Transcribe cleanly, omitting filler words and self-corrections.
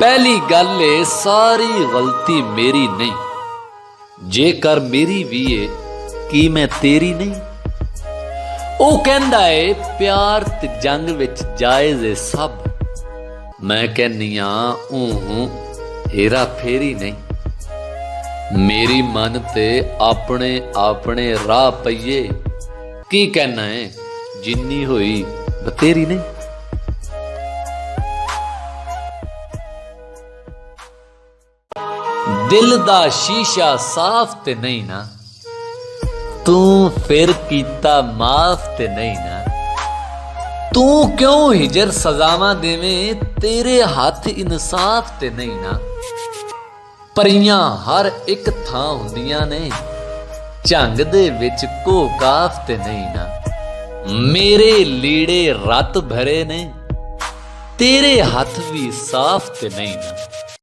पहली गल है सारी गलती मेरी नहीं, जेकर मेरी भी है कि मैं तेरी नहीं। ਉਹ ਕਹਿੰਦਾ ਏ ਪਿਆਰ ਤੇ ਜੰਗ ਵਿੱਚ ਜਾਇਜ਼ ਏ ਸਭ, ਮੈਂ ਕਹਿੰਨੀ ਆ ਹੇਰਾ ਫੇਰੀ ਨਹੀਂ। ਮੇਰੀ ਮਨ ਤੇ ਆਪਣੇ ਆਪਣੇ ਰਾਹ ਪਈਏ, ਕੀ ਕਹਿਣਾ ਏ ਜਿੰਨੀ ਹੋਈ ਬਤੇਰੀ ਨਹੀਂ। ਦਿਲ ਦਾ ਸ਼ੀਸ਼ਾ ਸਾਫ਼ ਤੇ ਨਹੀਂ ਨਾ, ਤੂੰ ਫਿਰ ਕੀਤਾ ਮਾਫ ਤੇ ਨਹੀਂ ਨਾ। ਤੂੰ ਕਿਉਂ ਹਿਜਰ ਸਜ਼ਾਵਾਂ ਦੇਵੇਂ, ਤੇਰੇ ਹੱਥ ਇਨਸਾਫ ਤੇ ਨਹੀਂ ਨਾ। ਪਰੀਆਂ ਹਰ ਇੱਕ ਥਾਂ ਹੁੰਦੀਆਂ ਨੇ, ਝੰਗ ਦੇ ਵਿੱਚ ਕੋਕਾਫ ਤੇ ਨਹੀਂ ਨਾ। ਮੇਰੇ ਲੀੜੇ ਰਤ ਭਰੇ ਨੇ, ਤੇਰੇ ਹੱਥ ਵੀ ਸਾਫ਼ ਤੇ ਨਹੀਂ ਨਾ।